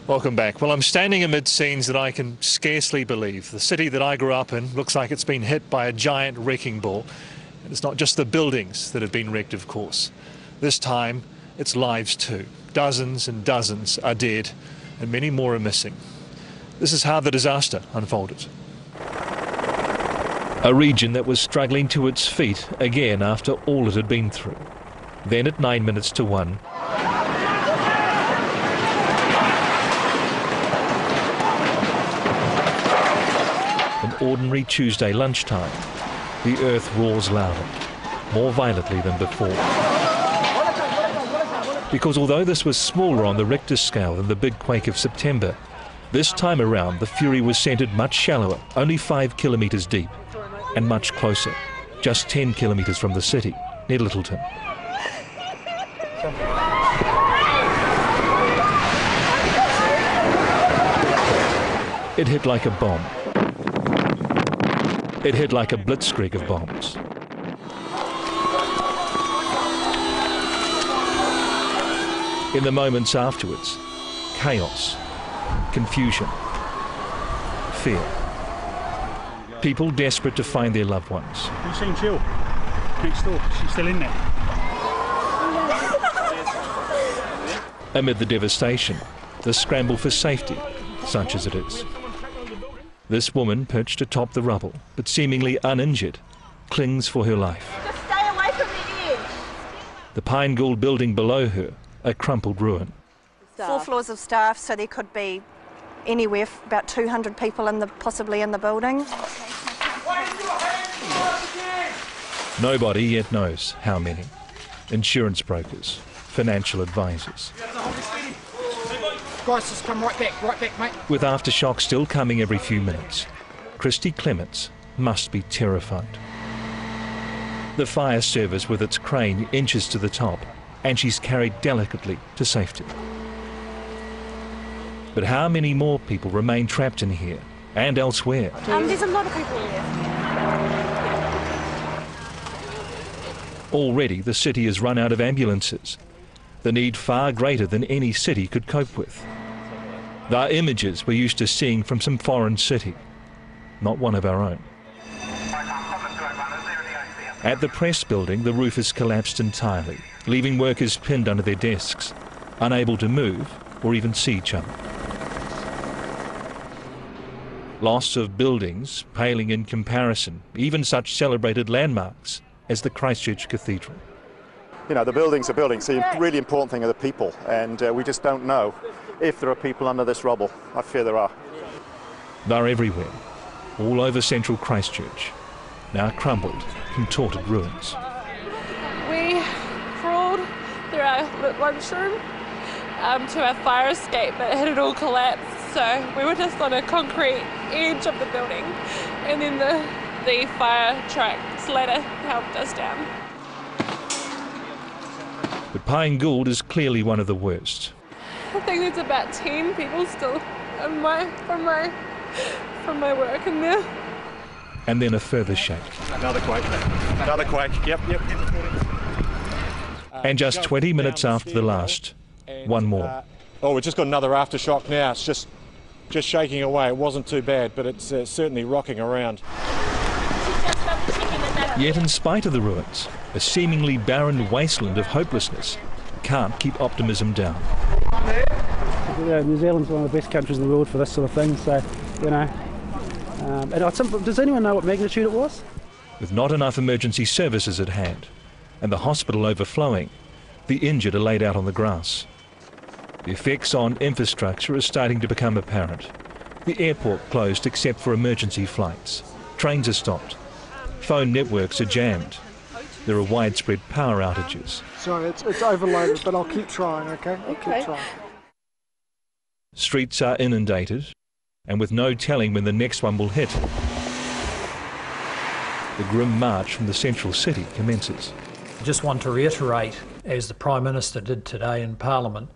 Welcome back. Well, I'm standing amid scenes that I can scarcely believe. The city that I grew up in looks like it's been hit by a giant wrecking ball. And it's not just the buildings that have been wrecked, of course. This time, it's lives too. Dozens and dozens are dead, and many more are missing. This is how the disaster unfolded. A region that was struggling to its feet again after all it had been through. Then at 9 minutes to 1, an ordinary Tuesday lunchtime, the earth roars louder, more violently than before. Because although this was smaller on the Richter scale than the big quake of September, this time around the fury was centred much shallower, only 5 kilometres deep, and much closer, just 10 kilometres from the city, near Littleton. It hit like a bomb. It hit like a blitzkrieg of bombs. In the moments afterwards, chaos, confusion, fear. People desperate to find their loved ones. You've seen Jill next door, she's still in there. Amid the devastation, the scramble for safety, such as it is. This woman, perched atop the rubble, but seemingly uninjured, clings for her life. Just stay away from the edge. The Pine Gould building below her, a crumpled ruin. 4 floors of staff, so there could be anywhere about 200 people possibly in the building. Nobody yet knows how many. Insurance brokers, financial advisors. Guys, just come right back, mate. With aftershock still coming every few minutes, Christy Clements must be terrified. The fire service with its crane inches to the top, and she's carried delicately to safety. But how many more people remain trapped in here and elsewhere? There's a lot of people here. Already the city has run out of ambulances, the need far greater than any city could cope with. There are images we're used to seeing from some foreign city, not one of our own. At the press building, the roof has collapsed entirely, leaving workers pinned under their desks, unable to move or even see each other. Loss of buildings paling in comparison, even such celebrated landmarks as the Christchurch Cathedral. You know, the buildings are buildings. The really important thing are the people, and we just don't know if there are people under this rubble. I fear there are. They're everywhere, all over central Christchurch, now crumbled, contorted ruins. We crawled through our lunchroom to our fire escape, but it had all collapsed, so we were just on a concrete edge of the building, and then the fire truck's ladder helped us down. But Pine Gould is clearly one of the worst. I think there's about 10 people still from my work in there. And then a further shake. Another quake. Another quake. Yep. And just 20 minutes after the last, one more. Oh, we've just got another aftershock now. It's just shaking away. It wasn't too bad, but it's certainly rocking around. Yet in spite of the ruins, a seemingly barren wasteland of hopelessness can't keep optimism down. Yeah, New Zealand's one of the best countries in the world for this sort of thing, so, you know. Does anyone know what magnitude it was? With not enough emergency services at hand, and the hospital overflowing, the injured are laid out on the grass. The effects on infrastructure are starting to become apparent. The airport closed except for emergency flights. Trains are stopped. Phone networks are jammed. There are widespread power outages. Sorry, it's overloaded, but I'll keep trying, okay? I'll keep trying. Streets are inundated, and with no telling when the next one will hit, the grim march from the central city commences. I just want to reiterate, as the Prime Minister did today in Parliament,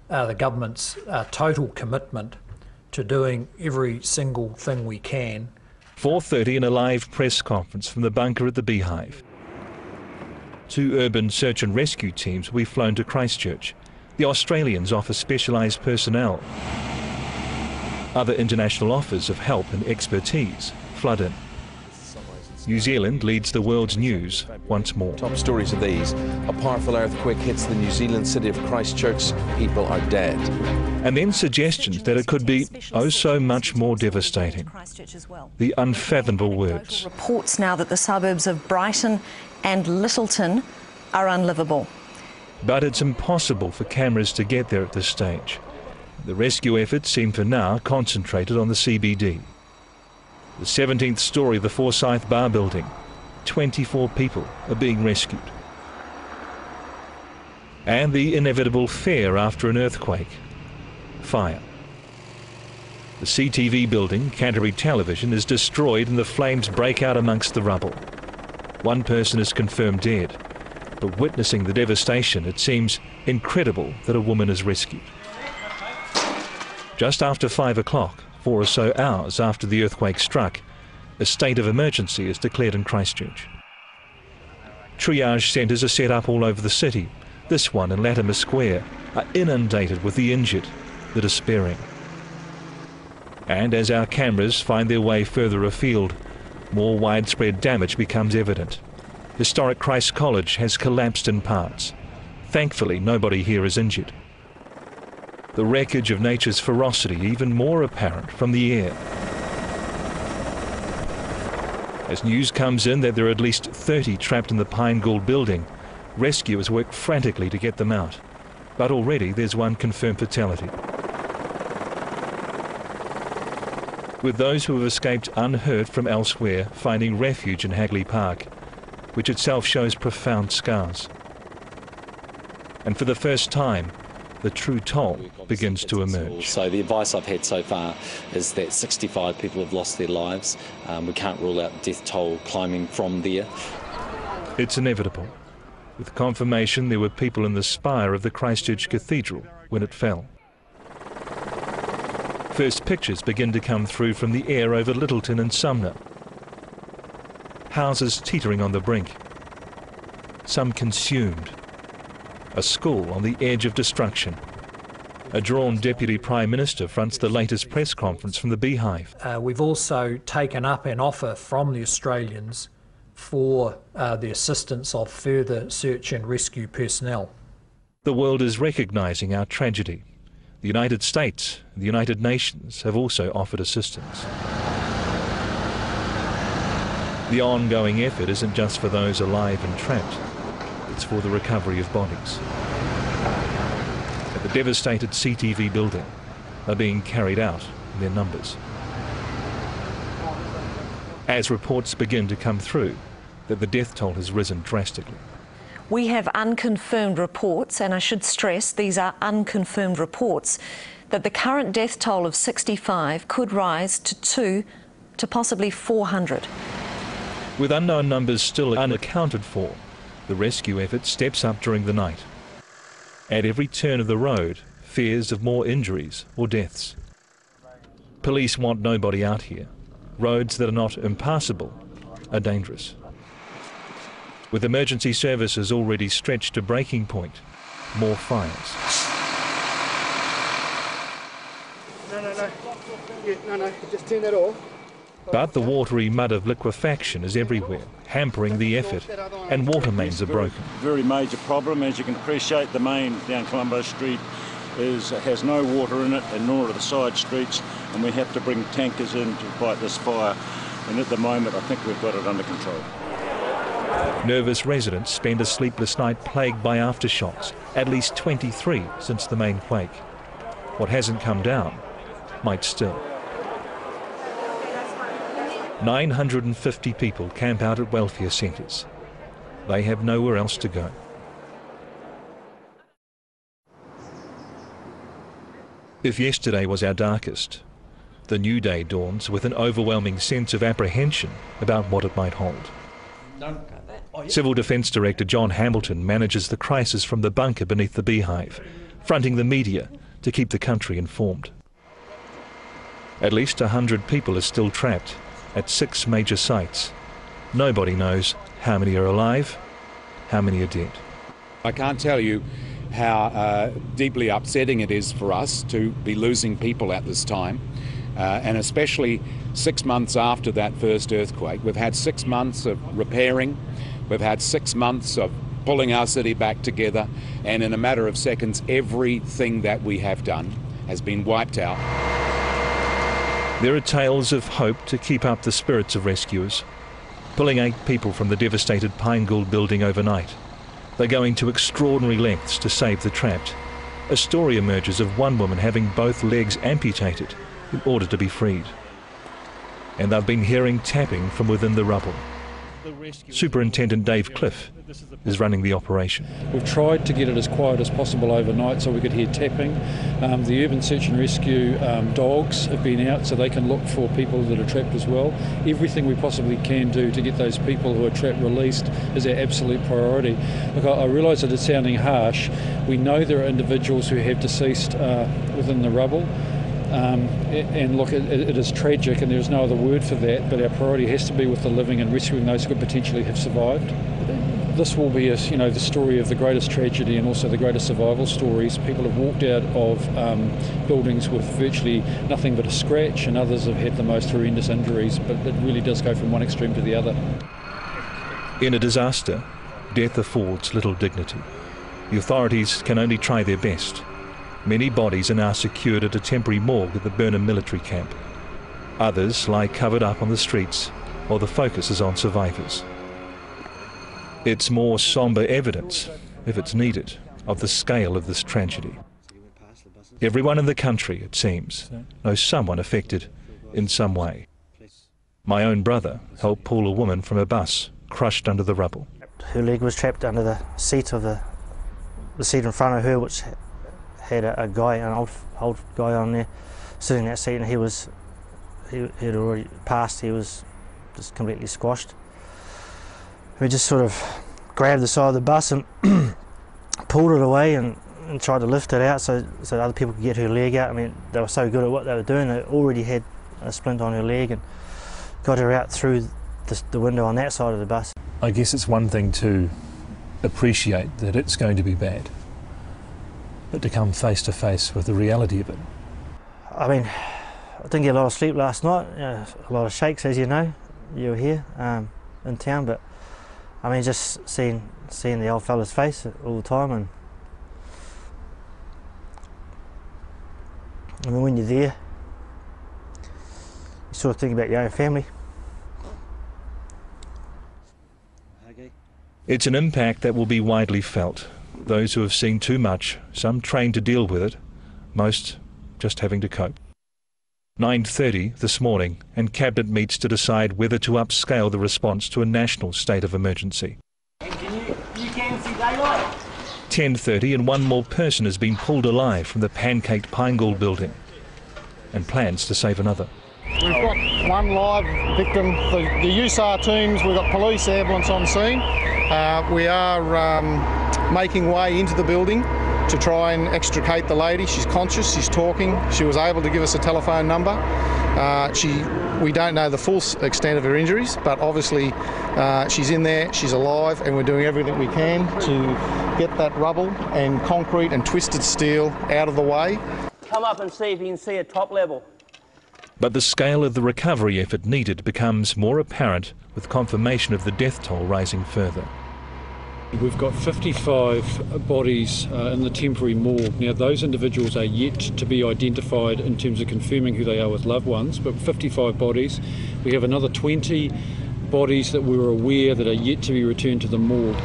the government's total commitment to doing every single thing we can. 4:30 in a live press conference from the bunker at the Beehive. 2 urban search and rescue teams will be flown to Christchurch. The Australians offer specialised personnel. Other international offers of help and expertise flood in. New Zealand leads the world's news once more. Top stories of these. A powerful earthquake hits the New Zealand city of Christchurch. People are dead. And then suggestions that it could be oh so much more devastating. The unfathomable words. Reports now that the suburbs of Brighton and Littleton are unlivable. But it's impossible for cameras to get there at this stage. The rescue efforts seem for now concentrated on the CBD. The 17th story of the Forsyth Bar building. 24 people are being rescued. And the inevitable fear after an earthquake. Fire. The CTV building, Canterbury Television, is destroyed and the flames break out amongst the rubble. One person is confirmed dead, but witnessing the devastation, it seems incredible that a woman is rescued. Just after 5 o'clock, 4 or so hours after the earthquake struck, a state of emergency is declared in Christchurch. Triage centres are set up all over the city. This one in Latimer Square are inundated with the injured, the despairing. And as our cameras find their way further afield, more widespread damage becomes evident. Historic Christ College has collapsed in parts. Thankfully, nobody here is injured. The wreckage of nature's ferocity even more apparent from the air. As news comes in that there are at least 30 trapped in the Pine Gould building, rescuers work frantically to get them out. But already there's one confirmed fatality. With those who have escaped unhurt from elsewhere finding refuge in Hagley Park, which itself shows profound scars. And for the first time, the true toll begins to emerge. So the advice I've had so far is that 65 people have lost their lives. We can't rule out death toll climbing from there. It's inevitable, with confirmation there were people in the spire of the Christchurch Cathedral when it fell. First pictures begin to come through from the air over Littleton and Sumner. Houses teetering on the brink, some consumed. A school on the edge of destruction. A drawn Deputy Prime Minister fronts the latest press conference from the Beehive. We've also taken up an offer from the Australians for the assistance of further search and rescue personnel. The world is recognising our tragedy. The United States and the United Nations have also offered assistance. The ongoing effort isn't just for those alive and trapped. It's for the recovery of bodies. At the devastated CTV building are being carried out in their numbers. As reports begin to come through that the death toll has risen drastically. We have unconfirmed reports, and I should stress these are unconfirmed reports, that the current death toll of 65 could rise to 2 to possibly 400. With unknown numbers still unaccounted for, the rescue effort steps up during the night. At every turn of the road, fears of more injuries or deaths. Police want nobody out here. Roads that are not impassable are dangerous. With emergency services already stretched to breaking point, more fires. No, just turn that off. But the watery mud of liquefaction is everywhere, hampering the effort, and water mains are broken. Very major problem. As you can appreciate, the main down Colombo Street has no water in it, and nor are the side streets, and we have to bring tankers in to fight this fire. And at the moment, I think we've got it under control. Nervous residents spend a sleepless night plagued by aftershocks, at least 23 since the main quake. What hasn't come down might still. 950 people camp out at welfare centres. They have nowhere else to go. If yesterday was our darkest, the new day dawns with an overwhelming sense of apprehension about what it might hold. Civil Defence Director John Hamilton manages the crisis from the bunker beneath the Beehive, fronting the media to keep the country informed. At least 100 people are still trapped at 6 major sites. Nobody knows how many are alive, how many are dead. I can't tell you how deeply upsetting it is for us to be losing people at this time. And especially 6 months after that first earthquake, we've had 6 months of repairing, we've had 6 months of pulling our city back together, and in a matter of seconds, everything that we have done has been wiped out. There are tales of hope to keep up the spirits of rescuers. Pulling 8 people from the devastated Pine Gould building overnight. They're going to extraordinary lengths to save the trapped. A story emerges of one woman having both legs amputated in order to be freed. And they've been hearing tapping from within the rubble. Superintendent Dave Cliff is running the operation. We've tried to get it as quiet as possible overnight so we could hear tapping. The urban search and rescue dogs have been out so they can look for people that are trapped as well. Everything we possibly can do to get those people who are trapped released is our absolute priority. Look, I realise that it's sounding harsh. We know there are individuals who have deceased within the rubble. And look, it is tragic and there's no other word for that, but our priority has to be with the living and rescuing those who could potentially have survived. This will be, the story of the greatest tragedy and also the greatest survival stories. People have walked out of buildings with virtually nothing but a scratch, and others have had the most horrendous injuries, but it really does go from one extreme to the other. In a disaster, death affords little dignity. The authorities can only try their best. Many bodies are now secured at a temporary morgue at the Burnham military camp. Others lie covered up on the streets, while the focus is on survivors. It's more sombre evidence, if it's needed, of the scale of this tragedy. Everyone in the country, it seems, knows someone affected in some way. My own brother helped pull a woman from a bus, crushed under the rubble. Her leg was trapped under the seat of the seat in front of her, which had a guy, an old guy on there, sitting in that seat, and he had already passed. He was just completely squashed. We just sort of grabbed the side of the bus and pulled it away and tried to lift it out so other people could get her leg out. I mean, they were so good at what they were doing. They already had a splint on her leg and got her out through the window on that side of the bus. I guess it's one thing to appreciate that it's going to be bad, but to come face to face with the reality of it. I mean, I didn't get a lot of sleep last night, a lot of shakes, as you know. You were here in town, but I mean, just seeing the old fella's face all the time, and I mean, when you're there, you sort of think about your own family. It's an impact that will be widely felt. Those who have seen too much, some trained to deal with it, most just having to cope. 9:30 this morning, and Cabinet meets to decide whether to upscale the response to a national state of emergency. You can see daylight. 10:30, and one more person has been pulled alive from the pancaked Pine Gould building, and plans to save another. We've got one live victim. The USAR teams, we've got police ambulance on scene. We are making way into the building to try and extricate the lady. She's conscious, she's talking. She was able to give us a telephone number. We don't know the full extent of her injuries, but obviously she's in there, she's alive, and we're doing everything we can to get that rubble and concrete and twisted steel out of the way. Come up and see if you can see at top level. But the scale of the recovery effort needed becomes more apparent with confirmation of the death toll rising further. We've got 55 bodies in the temporary morgue. Now, those individuals are yet to be identified in terms of confirming who they are with loved ones, but 55 bodies. We have another 20 bodies that we were aware that are yet to be returned to the morgue.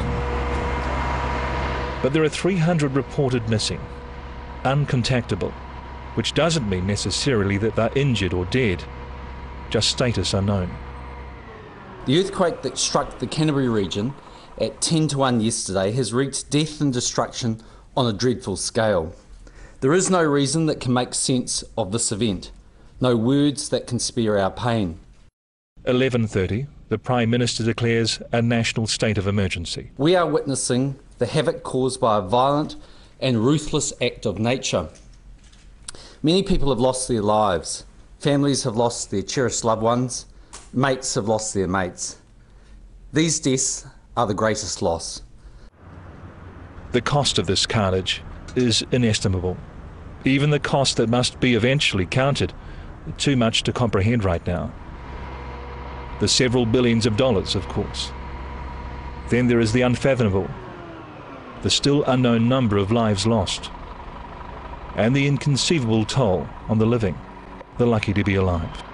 But there are 300 reported missing, uncontactable, which doesn't mean necessarily that they're injured or dead, just status unknown. The earthquake that struck the Canterbury region at 10 to 1 yesterday has wreaked death and destruction on a dreadful scale. There is no reason that can make sense of this event, no words that can spare our pain. 11:30, the Prime Minister declares a national state of emergency. We are witnessing the havoc caused by a violent and ruthless act of nature. Many people have lost their lives, families have lost their cherished loved ones, mates have lost their mates. These deaths are the greatest loss. The cost of this carnage is inestimable. Even the cost that must be eventually counted too much to comprehend right now. The several billions of dollars, of course. Then there is the unfathomable, the still unknown number of lives lost, and the inconceivable toll on the living, the lucky to be alive.